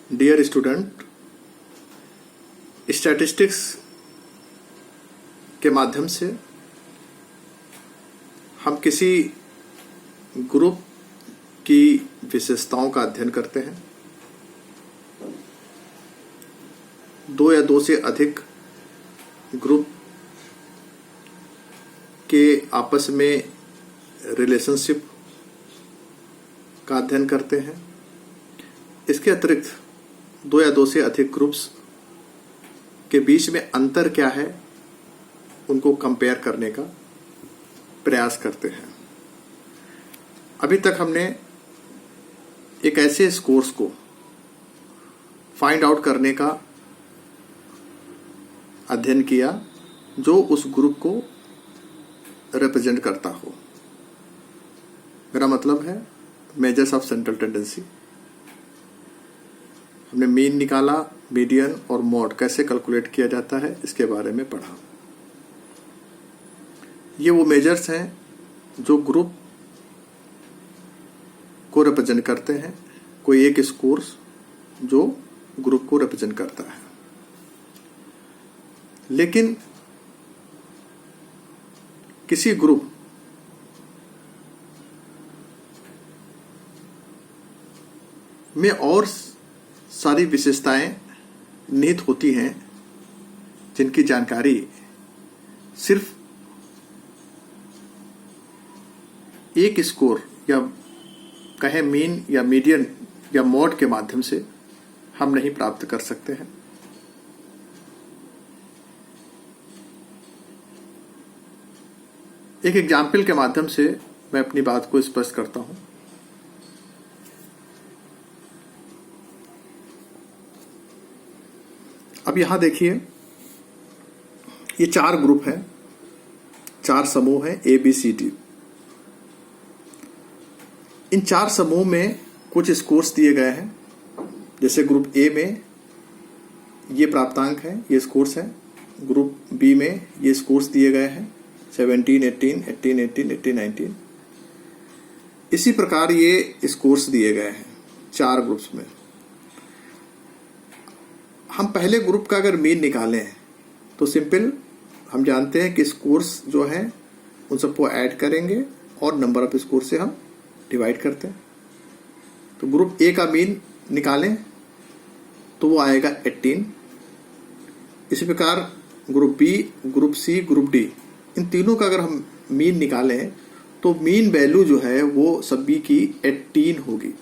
Dear student, statistics के माध्यम से हम किसी ग्रुप की विशेषताओं का अध्ययन करते हैं। दो या दो से अधिक ग्रुप के आपस में रिलेशनशिप का अध्ययन करते हैं। इसके अतिरिक्त दो या दो से अधिक ग्रुप्स के बीच में अंतर क्या है उनको कंपेयर करने का प्रयास करते हैं। अभी तक हमने एक ऐसे स्कोर्स को फाइंड आउट करने का अध्ययन किया जो उस ग्रुप को रिप्रेजेंट करता हो। मेरा मतलब है मेजर्स ऑफ सेंट्रल टेंडेंसी। हमने मीन निकाला, मीडियन और मॉड कैसे कैलकुलेट किया जाता है इसके बारे में पढ़ा। ये वो मेजर्स हैं जो ग्रुप को रिप्रेजेंट करते हैं। कोई एक स्कोर्स जो ग्रुप को रिप्रेजेंट करता है। लेकिन किसी ग्रुप में और सारी विशेषताएं निहित होती हैं जिनकी जानकारी सिर्फ एक स्कोर या कहें मीन या मीडियन या मॉड के माध्यम से हम नहीं प्राप्त कर सकते हैं। एक एग्जाम्पल के माध्यम से मैं अपनी बात को स्पष्ट करता हूं। अब यहां देखिए, ये चार ग्रुप हैं, चार समूह हैं ए बी सी डी। इन चार समूह में कुछ स्कोर्स दिए गए हैं। जैसे ग्रुप ए में ये प्राप्तांक है, ये स्कोर्स है। ग्रुप बी में ये स्कोर्स दिए गए हैं 17, 18, 18, 18, 18, 19। इसी प्रकार ये स्कोर्स दिए गए हैं चार ग्रुप्स में। हम पहले ग्रुप का अगर मीन निकालें तो सिंपल हम जानते हैं कि स्कोर्स जो हैं उन सबको ऐड करेंगे और नंबर ऑफ स्कोर से हम डिवाइड करते हैं। तो ग्रुप ए का मीन निकालें तो वो आएगा 18। इसी प्रकार group B, group C, group D, इन तीनों का अगर हम मीन निकालें तो मीन वैल्यू जो है वो सभी की 18 होगी।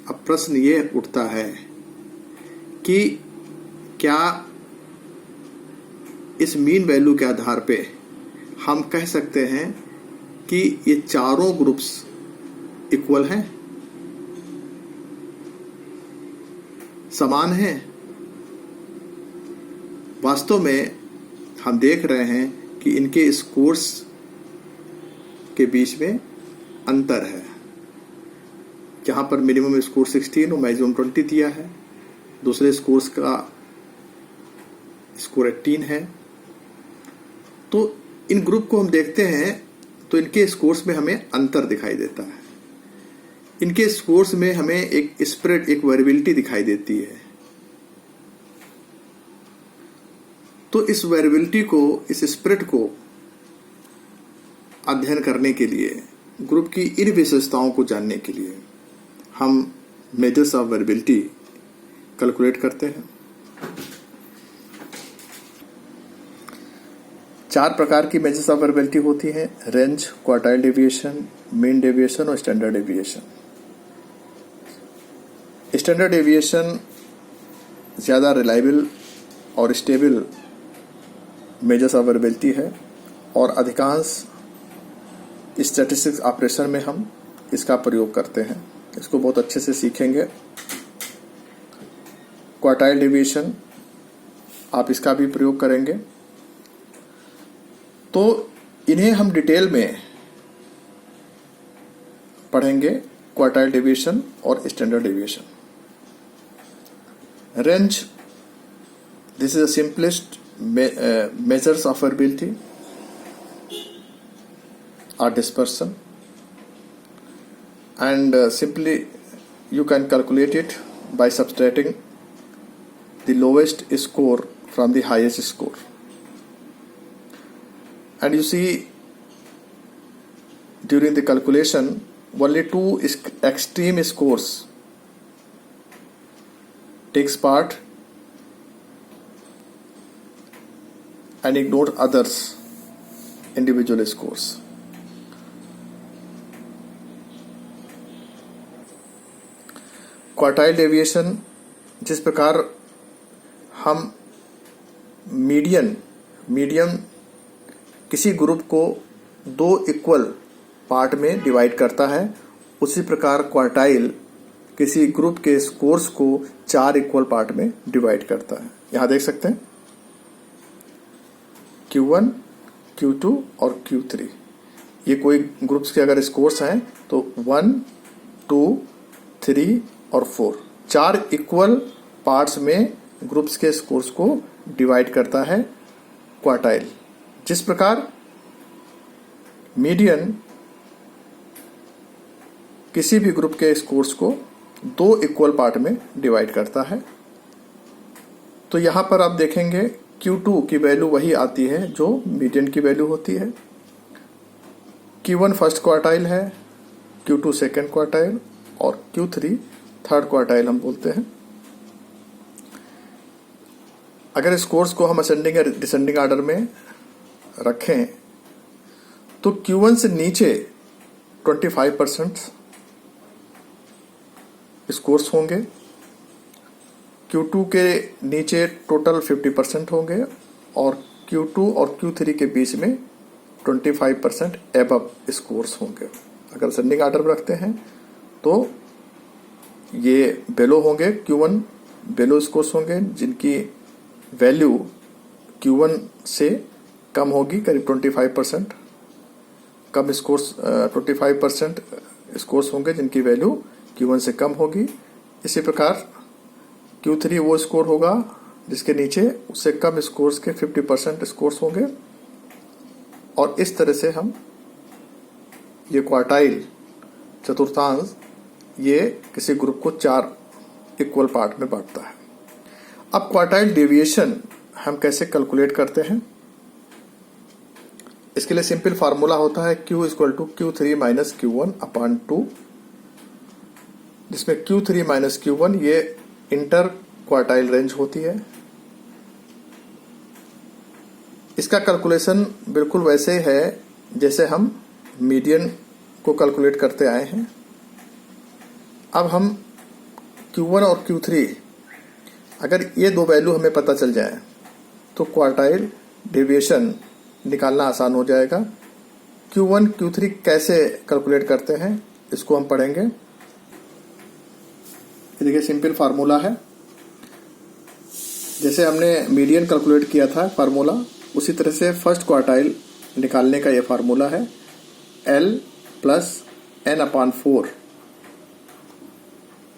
अब प्रश्न ये उठता है कि क्या इस मीन वैल्यू के आधार पे हम कह सकते हैं कि ये चारों ग्रुप्स इक्वल हैं, समान हैं? वास्तव में हम देख रहे हैं कि इनके स्कोर्स के बीच में अंतर है। जहां पर मिनिमम स्कोर 16 और मैक्सिमम 20 दिया है, दूसरे स्कोर्स का स्कोर 18 है। तो इन ग्रुप को हम देखते हैं तो इनके स्कोर्स में हमें अंतर दिखाई देता है। इनके स्कोर्स में हमें एक स्प्रेड, एक वेरिएबिलिटी दिखाई देती है। तो इस वेरिएबिलिटी को, इस स्प्रेड को अध्ययन करने के लिए, ग्रुप की इन विशेषताओं को जानने के लिए हम मेजर्स ऑफ वेरिएबिलिटी कैलकुलेट करते हैं। चार प्रकार की मेजर्स ऑफ वेरिएबिलिटी होती हैं: range, quartile deviation, mean deviation और स्टैंडर्ड डेविएशन। स्टैंडर्ड डेविएशन ज़्यादा रिलायबल और स्टेबल मेजर्स ऑफ वेरिएबिलिटी है और अधिकांश स्टैटिस्टिक्स ऑपरेशन में हम इसका प्रयोग करते हैं। इसको बहुत अच्छे से सीखेंगे। क्वार्टाइल डेविएशन आप इसका भी प्रयोग करेंगे। तो इन्हें हम डिटेल में पढ़ेंगे, क्वार्टाइल डेविएशन और standard deviation. Range, this is the simplest measures of variability or dispersion, and simply you can calculate it by subtracting the lowest score from the highest score. And you see, during the calculation, only two extreme scores takes part and ignore others individual scores. Quartile deviation, जिस प्रकार हम median किसी group को दो equal part में divide करता है, उसी प्रकार क्वार्टाइल किसी ग्रुप के स्कोर्स को 4 इक्वल पार्ट में डिवाइड करता है। यहां देख सकते हैं Q1, Q2 और Q3, ये कोई ग्रुप्स के अगर स्कोर्स हैं तो 1, 2, 3 और 4, 4 इक्वल पार्ट्स में ग्रुप्स के स्कोर्स को डिवाइड करता है क्वार्टाइल। जिस प्रकार मीडियन किसी भी ग्रुप के स्कोर्स को 2 इक्वल पार्ट में डिवाइड करता है। तो यहां पर आप देखेंगे Q2 की वैल्यू वही आती है जो मीडियन की वैल्यू होती है। Q1 फर्स्ट क्वार्टाइल है, Q2 सेकंड क्वार्टाइल और Q3 थर्ड क्वार्टाइल हम बोलते हैं। अगर स्कोर्स को हम असेंडिंग या डिसेंडिंग ऑर्डर में रखें तो Q1 से नीचे 25% स्कोर्स होंगे, Q2 के नीचे टोटल 50% होंगे और Q2 और Q3 के बीच में 25% एबव स्कोर्स होंगे। अगर असेंडिंग ऑर्डर में रखते हैं तो ये बेलो होंगे, Q1 बेलो स्कोर्स होंगे जिनकी वैल्यू Q1 से कम होगी, करीब 25% कम स्कोर्स 25% स्कोर्स होंगे जिनकी वैल्यू Q1 से कम होगी। इसी प्रकार Q3 वो स्कोर होगा जिसके नीचे उससे कम स्कोर्स के 50% स्कोर्स होंगे। और इस तरह से हम ये क्वार्टाइल चतुर्थांश ये किसी ग्रुप को 4 इक्वल पार्ट में बांटता है। अब क्वार्टाइल डेविएशन हम कैसे कैलकुलेट करते हैं, इसके लिए सिंपल फार्मूला होता है Q equal to Q3 minus Q1 upon 2, जिसमें Q3 माइनस Q1 ये इंटर क्वार्टाइल रेंज होती है। इसका कैलकुलेशन बिल्कुल वैसे है जैसे हम मीडियन को कैलकुलेट करते आए हैं। अब हम Q1 और Q3 अगर ये दो वैल्यू हमें पता चल जाए तो क्वार्टाइल डेविएशन निकालना आसान हो जाएगा। Q1 Q3 कैसे कैलकुलेट करते हैं इसको हम पढ़ेंगे। देखिए सिंपल फार्मूला है, जैसे हमने मीडियन कैलकुलेट किया था फार्मूला, उसी तरह से फर्स्ट क्वार्टाइल निकालने का ये फार्मूला है L plus N upon 4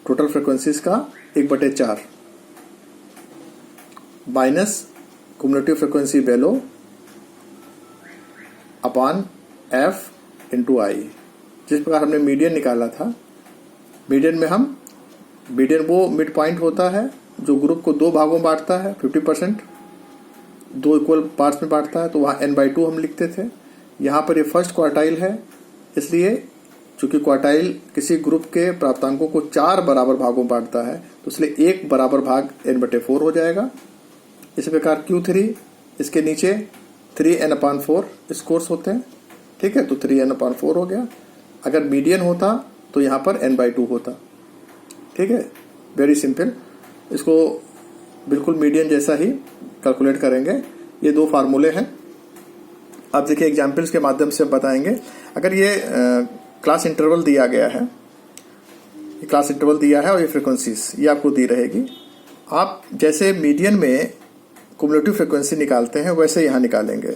total frequencies का 1/4 माइनस क्युमुलेटिव फ्रिक्वेंसी बेलो अपॉन F इंटू आई। जिस प्रकार हमने मीडियन निकाला था, मीडियन वो मिड पॉइंट होता है जो ग्रुप को 2 भागों में बांटता है, 50% 2 इक्वल पार्ट्स में बांटता है, तो वहाँ n/2 हम लिखते थे। यहाँ पर ये फर्स्ट क्वार्टाइल है, इसलिए चूंकि क्वार्टाइल किसी ग्रुप के प्राप्तांकों को 4 बराबर भागों में बांटता है तो इसलिए 1 बराबर भाग n/4 हो जाएगा। इसी प्रकार Q3 इसके नीचे 3n/4 स्कोर्स होते हैं, ठीक है, तो 3n/4 हो गया। अगर मीडियन होता तो यहाँ पर n/2 होता, ठीक है, वेरी सिंपल। इसको बिल्कुल मीडियन जैसा ही कैलकुलेट करेंगे। ये 2 फार्मूले हैं। अब देखिए एग्जाम्पल्स के माध्यम से बताएंगे। अगर ये क्लास इंटरवल दिया गया है, ये क्लास इंटरवल दिया है और ये फ्रिक्वेंसीज ये आपको दी रहेगी। आप जैसे मीडियन में क्युमुलेटिव फ्रिक्वेंसी निकालते हैं वैसे यहाँ निकालेंगे।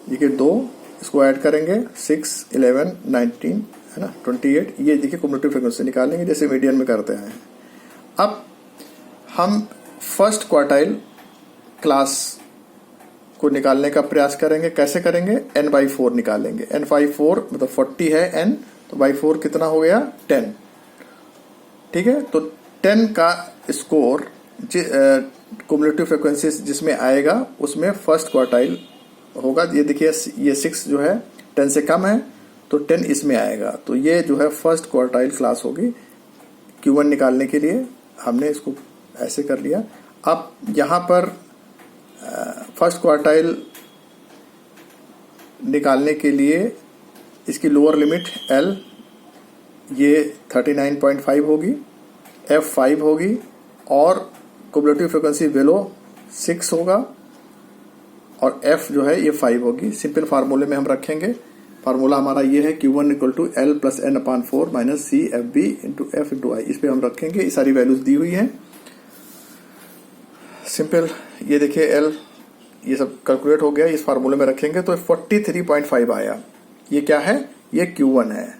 देखिए 2 इसको ऐड करेंगे 6, 11, 19 है ना 28, ये देखिए क्युमुलेटिव फ्रिक्वेंसी निकालेंगे जैसे मीडियन में करते हैं। अब हम फर्स्ट क्वार्टाइल क्लास को निकालने का प्रयास करेंगे। कैसे करेंगे, n/4 निकालेंगे। n/4 मतलब 40 है n, तो by 4 कितना हो गया 10। ठीक है। तो 10 का स्कोर कुमुलेटिव फ्रिक्वेंसी जिसमें आएगा उसमें फर्स्ट क्वार्टाइल होगा। ये देखिए ये 6 जो है 10 से कम है तो 10 इसमें आएगा, तो ये जो है फर्स्ट क्वार्टाइल क्लास होगी। Q1 निकालने के लिए हमने इसको ऐसे कर लिया। अब यहाँ पर फर्स्ट क्वार्टाइल निकालने के लिए इसकी लोअर लिमिट L ये 39.5 होगी, F 5 होगी और कुमुलेटिव फ्रिक्वेंसी बेलो 6 होगा और F जो है ये 5 होगी। सिंपल फार्मूले में हम रखेंगे, फार्मूला हमारा ये है Q1 equal to L plus N upon 4 minus C F B into F into I. इस पर हम रखेंगे, ये सारी वैल्यूज दी हुई हैं। सिंपल ये देखिए L ये सब कैलकुलेट हो गया, इस फार्मूले में रखेंगे तो 43.5 आया। ये क्या है? ये Q1 है,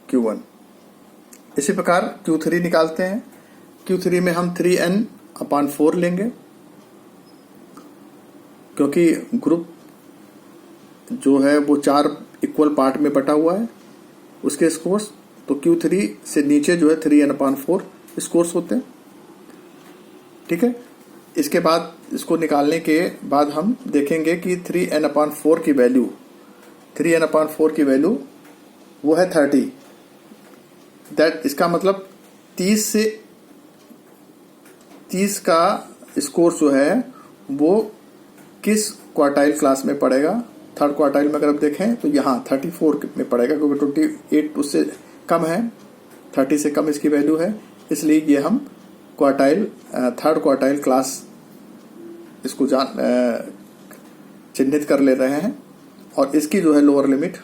Q1। इसी प्रकार Q3 निकालते हैं। Q3 में हम 3N अपान 4 लेंगे क्योंकि ग्रुप जो है वो 4 इक्वल पार्ट में बटा हुआ है उसके स्कोर्स। तो Q3 से नीचे जो है 3N अपान 4 स्कोर्स होते हैं, ठीक है। इसके बाद इसको निकालने के बाद हम देखेंगे कि 3N अपान 4 की वैल्यू, 3N अपान 4 की वैल्यू वो है 30। दैट इसका मतलब 30 का स्कोर जो है वो किस क्वार्टाइल क्लास में पड़ेगा? थर्ड क्वार्टाइल में अगर आप देखें तो यहाँ 34 में पड़ेगा क्योंकि 28 उससे कम है, 30 से कम इसकी वैल्यू है, इसलिए ये हम क्वार्टाइल थर्ड क्वार्टाइल क्लास इसको चिन्हित कर ले रहे हैं। और इसकी जो है लोअर लिमिट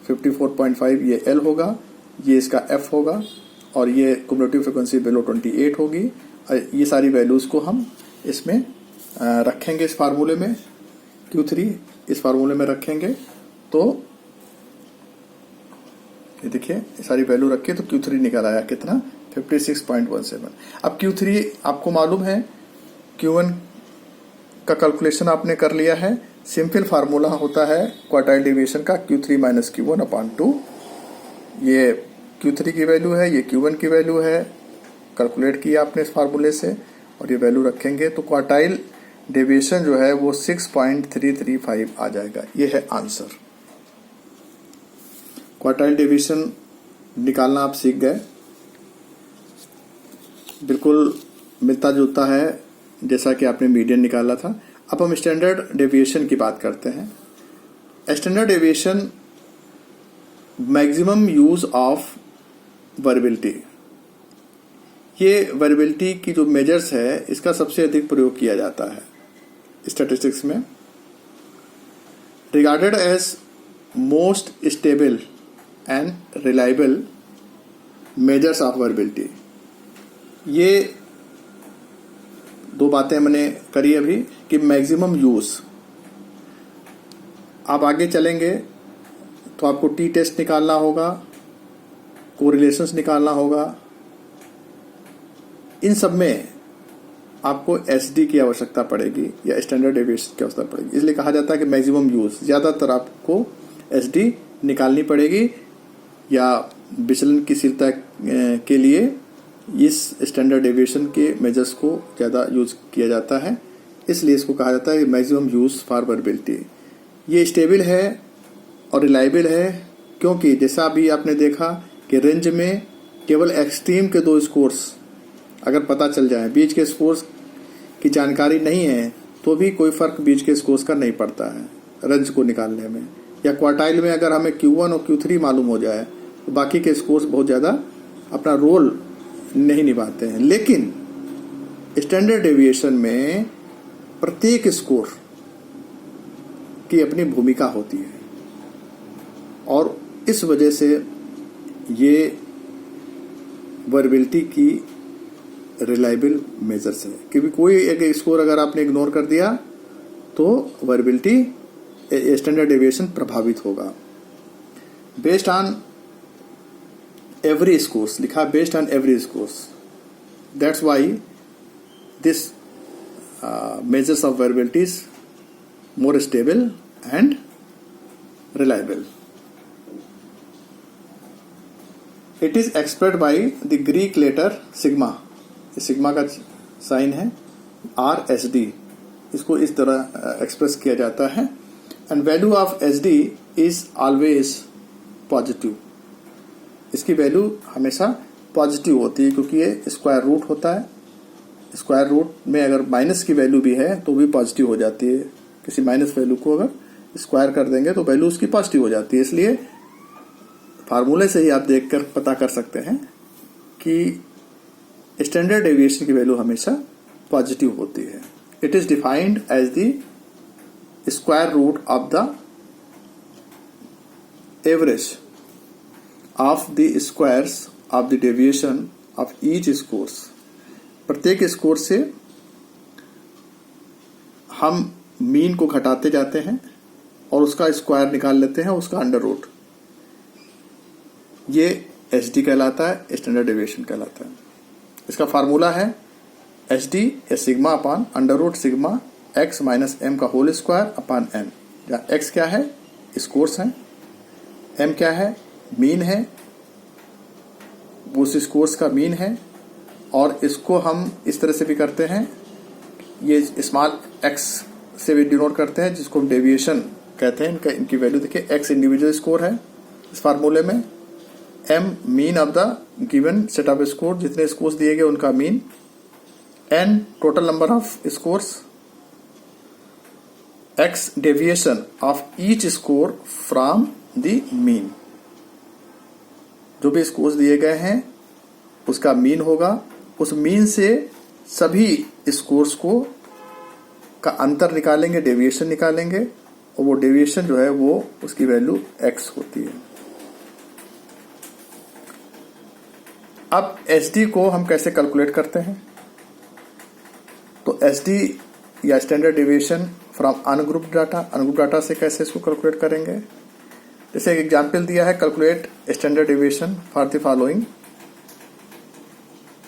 54.5 ये L होगा, ये इसका F होगा और ये कुमुलेटिव फ्रिक्वेंसी बेलो 28 होगी। ये सारी वैल्यूज को हम इसमें रखेंगे, इस फार्मूले में Q3 इस फार्मूले में रखेंगे। तो ये देखिए ये सारी वैल्यू रखिए तो Q3 निकल आया कितना? 56.17। अब Q3 आपको मालूम है, Q1 का कैलकुलेशन आपने कर लिया है। सिंपल फार्मूला होता है क्वार्टाइल डेविएशन का Q3 माइनस Q1 अपान 2। ये Q3 की वैल्यू है, ये Q1 की वैल्यू है, कैलकुलेट किया आपने इस फार्मूले से और ये वैल्यू रखेंगे तो क्वार्टाइल डेविएशन जो है वो 6.335 आ जाएगा। ये है आंसर। क्वार्टाइल डेविएशन निकालना आप सीख गए, बिल्कुल मिलता जुलता है जैसा कि आपने मीडियन निकाला था। अब हम स्टैंडर्ड डेविएशन की बात करते हैं। Standard deviation maximum use of variability, ये वेरिएबिलिटी की जो मेजर्स है इसका सबसे अधिक प्रयोग किया जाता है स्टैटिस्टिक्स में। Regarded as most stable and reliable measures of variability, ये दो बातें मैंने करी अभी कि मैक्सिमम यूज। आप आगे चलेंगे तो आपको टी टेस्ट निकालना होगा, कोरिलेशंस निकालना होगा, इन सब में आपको एसडी की आवश्यकता पड़ेगी या स्टैंडर्ड डेविएशन की आवश्यकता पड़ेगी। इसलिए कहा जाता है कि मैक्सिमम यूज, ज्यादातर आपको एसडी निकालनी पड़ेगी या विचलन की स्थिरता के लिए इस स्टैंडर्ड डेविएशन के मेजर्स को ज्यादा यूज किया जाता है। इसलिए इसको कहा जाता है मैक्सिमम यूज फॉर वेरिएबिलिटी। ये स्टेबल है और रिलायबल है क्योंकि जैसा अभी आपने देखा कि रेंज में केवल एक्सट्रीम के 2 स्कोर्स अगर पता चल जाए, बीच के स्कोर्स की जानकारी नहीं है तो भी कोई फर्क बीच के स्कोर्स का नहीं पड़ता है रेंज को निकालने में। या क्वार्टाइल में अगर हमें Q1 और Q3 मालूम हो जाए तो बाकी के स्कोर्स बहुत ज्यादा अपना रोल नहीं निभाते हैं। लेकिन स्टैंडर्ड डेविएशन में प्रत्येक स्कोर की अपनी भूमिका होती है और इस वजह से ये वेरिएबिलिटी की रिलायबल मेजर्स है। क्योंकि कोई एक स्कोर अगर आपने इग्नोर कर दिया तो वेरिएबिलिटी स्टैंडर्ड डेविएशन प्रभावित होगा। बेस्ड ऑन एवरी स्कोर्स लिखा, based on every scores, that's why this measures of variability is more stable and reliable. It is expressed by the Greek letter sigma. Sigma का sign है RSD, इसको इस तरह express किया जाता है। And value of SD is always positive. इसकी वैल्यू हमेशा पॉजिटिव होती है क्योंकि ये स्क्वायर रूट होता है। स्क्वायर रूट में अगर माइनस की वैल्यू भी है तो भी पॉजिटिव हो जाती है। किसी माइनस वैल्यू को अगर स्क्वायर कर देंगे तो वैल्यू उसकी पॉजिटिव हो जाती है। इसलिए फार्मूले से ही आप देखकर पता कर सकते हैं कि स्टैंडर्ड डेविएशन की वैल्यू हमेशा पॉजिटिव होती है। It is defined as the square root of the average of the squares of the deviation of each scores. प्रत्येक स्कोर से हम मीन को घटाते जाते हैं और उसका स्क्वायर निकाल लेते हैं, उसका अंडर रूट। ये SD कहलाता है, स्टैंडर्ड डेविएशन कहलाता है। इसका फार्मूला है SD या sigma upon under root sigma x minus m का होल स्क्वायर अपान n। जहाँ x क्या है, स्कोर्स हैं, m क्या है, मीन है, उस स्कोर्स का मीन है। और इसको हम इस तरह से भी करते हैं, ये स्मॉल x से भी डिनोट करते हैं, जिसको हम डेविएशन कहते हैं। इनकी वैल्यू देखिए, x इंडिविजुअल स्कोर है इस फार्मूले में, m mean of the given set off score, जितने स्कोर्स दिए गए उनका mean, n total number of scores, x deviation of each score from the mean. जो भी स्कोर्स दिए गए हैं उसका मीन होगा, उस मीन से सभी स्कोर्स को का अंतर निकालेंगे, डेविएशन निकालेंगे, और वो डेविएशन जो है वो उसकी वैल्यू x होती है। अब SD को हम कैसे कैलकुलेट करते हैं? तो SD या standard deviation from ungroup data, ungroup data से कैसे इसको कैलकुलेट करेंगे? जैसे एक एग्जाम्पल दिया है, calculate standard deviation for the following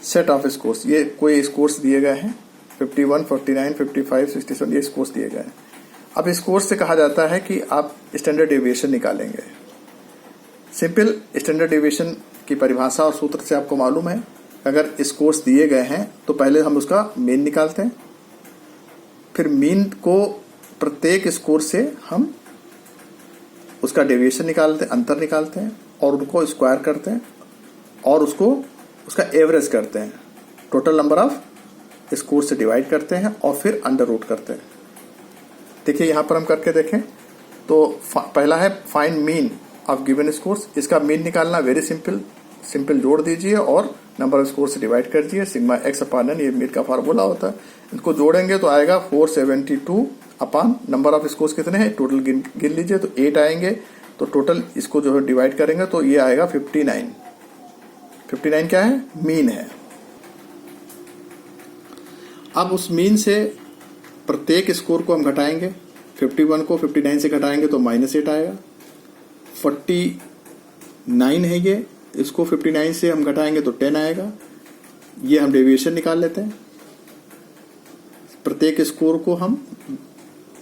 set of scores. ये कोई स्कोर्स दिए गए हैं 51, 49, 55, 67, ये स्कोर्स दिए गए हैं। अब स्कोर्स से कहा जाता है कि आप स्टैंडर्ड डेविएशन निकालेंगे। सिंपल स्टैंडर्ड डेविएशन की परिभाषा और सूत्र से आपको मालूम है, अगर स्कोर्स दिए गए हैं तो पहले हम उसका मीन निकालते हैं, फिर मीन को प्रत्येक स्कोर से हम उसका डेविएशन निकालते हैं, अंतर निकालते हैं, और उनको स्क्वायर करते हैं और उसका एवरेज करते हैं, टोटल नंबर ऑफ स्कोर से डिवाइड करते हैं और फिर अंडर रूट करते हैं। देखिए यहां पर हम करके देखें तो पहला है find mean of given scores. इसका मीन निकालना वेरी सिंपल जोड़ दीजिए और नंबर ऑफ स्कोर से डिवाइड कर दीजिए, सिग्मा x अपान n, ये मीन का फार्मूला होता है। इनको जोड़ेंगे तो आएगा 472 अपान नंबर ऑफ स्कोर्स कितने हैं, टोटल गिन लीजिए तो 8 आएंगे। तो टोटल इसको जो है डिवाइड करेंगे तो ये आएगा 59। 59 क्या है, मीन है। अब उस मीन से प्रत्येक स्कोर को हम घटाएंगे, 51 को 59 से घटाएंगे तो -8 आएगा। 49 है ये, इसको 59 से हम घटाएंगे तो 10 आएगा। ये हम डेविएशन निकाल लेते हैं, प्रत्येक स्कोर को हम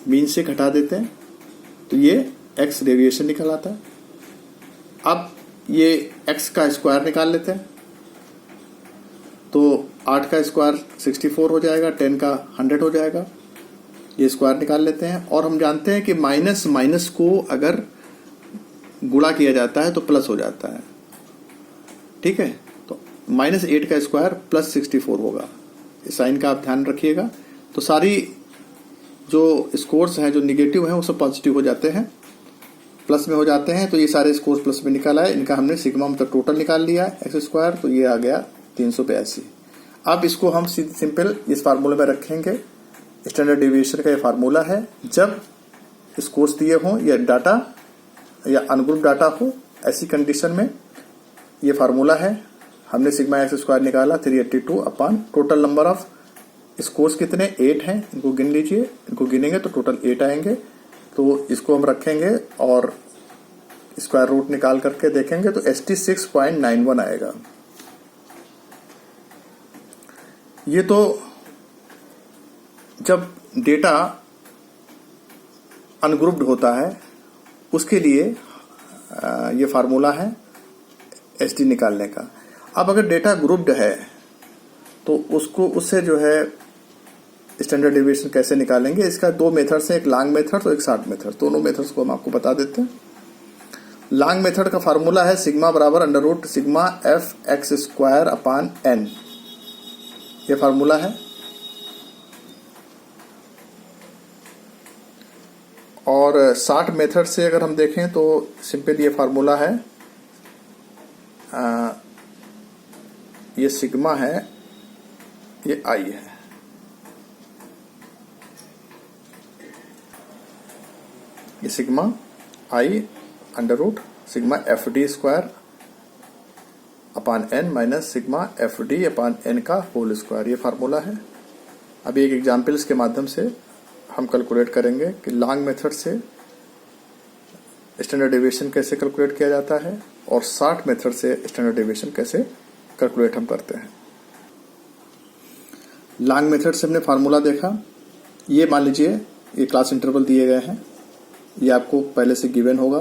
मीन से घटा देते हैं तो ये x डेविएशन निकल आता है। अब ये x का स्क्वायर निकाल लेते हैं तो 8 का स्क्वायर 64 हो जाएगा, 10 का 100 हो जाएगा। ये स्क्वायर निकाल लेते हैं और हम जानते हैं कि माइनस माइनस को अगर गुणा किया जाता है तो प्लस हो जाता है, ठीक है। तो -8 का स्क्वायर प्लस 64 होगा, इस साइन का आप ध्यान रखिएगा। तो सारी जो स्कोर्स हैं जो निगेटिव हैं वो सब पॉजिटिव हो जाते हैं, प्लस में हो जाते हैं। तो ये सारे स्कोर्स प्लस में निकाल आए, इनका हमने सिग्मा मतलब टोटल निकाल लिया एक्स स्क्वायर, तो ये आ गया 382। अब इसको हम सिंपल इस फार्मूले में रखेंगे। स्टैंडर्ड डेविएशन का ये फार्मूला है, जब स्कोर्स दिए हों या डाटा या अनग्रुप डाटा हो, ऐसी कंडीशन में ये फार्मूला है। हमने सिग्मा एक्स स्क्वायर निकाला 382 अपान टोटल नंबर ऑफ स्कोर्स कितने 8 हैं, इनको गिन लीजिए। इनको गिनेंगे तो टोटल 8 आएंगे। तो इसको हम रखेंगे और स्क्वायर रूट निकाल करके देखेंगे तो 86.91 आएगा। ये तो जब डेटा अनग्रुप्ड होता है उसके लिए ये फार्मूला है एसडी निकालने का। अब अगर डेटा ग्रुप्ड है तो उसको उससे जो है स्टैंडर्ड डेविएशन कैसे निकालेंगे, इसका दो मेथड्स हैं, एक लॉन्ग मेथड और एक शॉर्ट मेथड। दोनों मेथड्स को हम आपको बता देते हैं। लॉन्ग मेथड का फार्मूला है सिग्मा बराबर under root sigma F X square upon N, ये फार्मूला है। और शॉर्ट मेथड से अगर हम देखें तो सिंपल ये फार्मूला है, ये सिग्मा है, ये आई है। ये sigma I under root sigma F D square upon N minus sigma F D upon N का होल स्क्वायर, ये फार्मूला है। अभी एक एग्जाम्पल्स के माध्यम से हम कैलकुलेट करेंगे कि लॉन्ग मेथड से स्टैंडर्ड डेविएशन कैसे कैलकुलेट किया जाता है और शॉर्ट मेथड से स्टैंडर्ड डेविएशन कैसे कैलकुलेट हम करते हैं। लॉन्ग मेथड से हमने फार्मूला देखा, ये मान लीजिए ये क्लास इंटरवल दिए गए हैं, ये आपको पहले से गिवन होगा,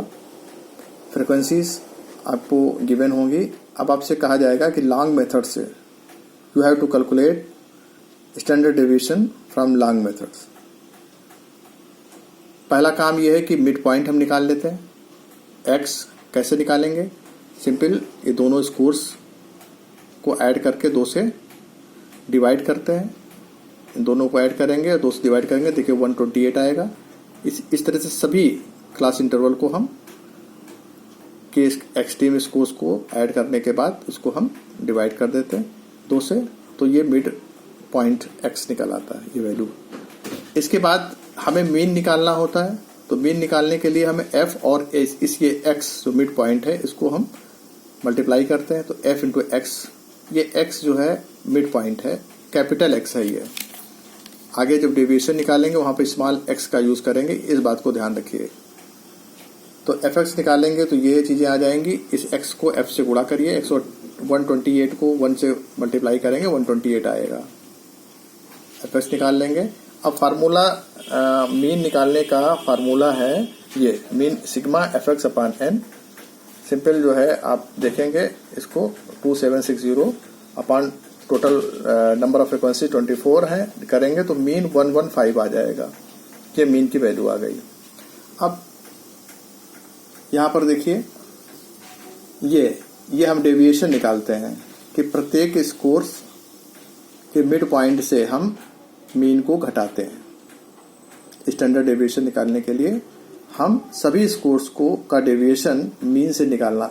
फ्रीक्वेंसीज आपको गिवन होंगी। अब आपसे कहा जाएगा कि लॉन्ग मेथड से you have to calculate standard deviation from long methods. पहला काम यह है कि मिड पॉइंट हम निकाल लेते हैं। एक्स कैसे निकालेंगे, सिंपल ये दोनों स्कोर्स को ऐड करके 2 से डिवाइड करते हैं, इन दोनों को ऐड करेंगे और 2 से डिवाइड करेंगे, देखिए 128 आएगा। इस तरह से सभी क्लास इंटरवल को हम के एक्सट्रीम स्कोर्स को ऐड करने के बाद उसको हम डिवाइड कर देते हैं 2 से, तो ये मिड पॉइंट एक्स निकल आता है, ये वैल्यू। इसके बाद हमें मीन निकालना होता है, तो मीन निकालने के लिए हमें एफ और इस ये एक्स जो मिड पॉइंट है इसको हम मल्टीप्लाई करते हैं, तो एफ इंटू एक्स, ये एक्स जो है मिड पॉइंट है, कैपिटल एक्स है ये। आगे जब डेविएशन निकालेंगे वहां पे स्मॉल एक्स का यूज करेंगे, इस बात को ध्यान रखिए। तो एफ एक्स निकालेंगे तो ये चीजें आ जाएंगी, इस एक्स को एफ से गुणा करिए, 128 को 1 से मल्टीप्लाई करेंगे 128 आएगा, एफ एक्स निकाल लेंगे। अब फार्मूला मीन निकालने का फार्मूला है ये मीन सिग्मा एफ एक्स अपान एन। सिंपल जो है आप देखेंगे इसको 2760 अपान टोटल नंबर ऑफ फ्रिक्वेंसी 24 है, करेंगे तो मीन 115 आ जाएगा, ये मीन की वैल्यू आ गई। अब यहां पर देखिए ये हम डेविएशन निकालते हैं कि प्रत्येक स्कोर्स के मिड पॉइंट से हम मीन को घटाते हैं। स्टैंडर्ड डेविएशन निकालने के लिए हम सभी स्कोर्स को का डेविएशन मीन से निकालना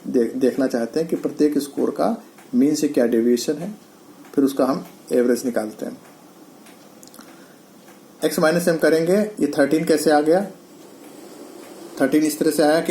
देखना चाहते हैं कि प्रत्येक स्कोर का मीन से क्या डेविएशन है, फिर उसका हम एवरेज निकालते हैं। एक्स माइनस एम करेंगे, ये 13 कैसे आ गया, 13 इस तरह से आया कि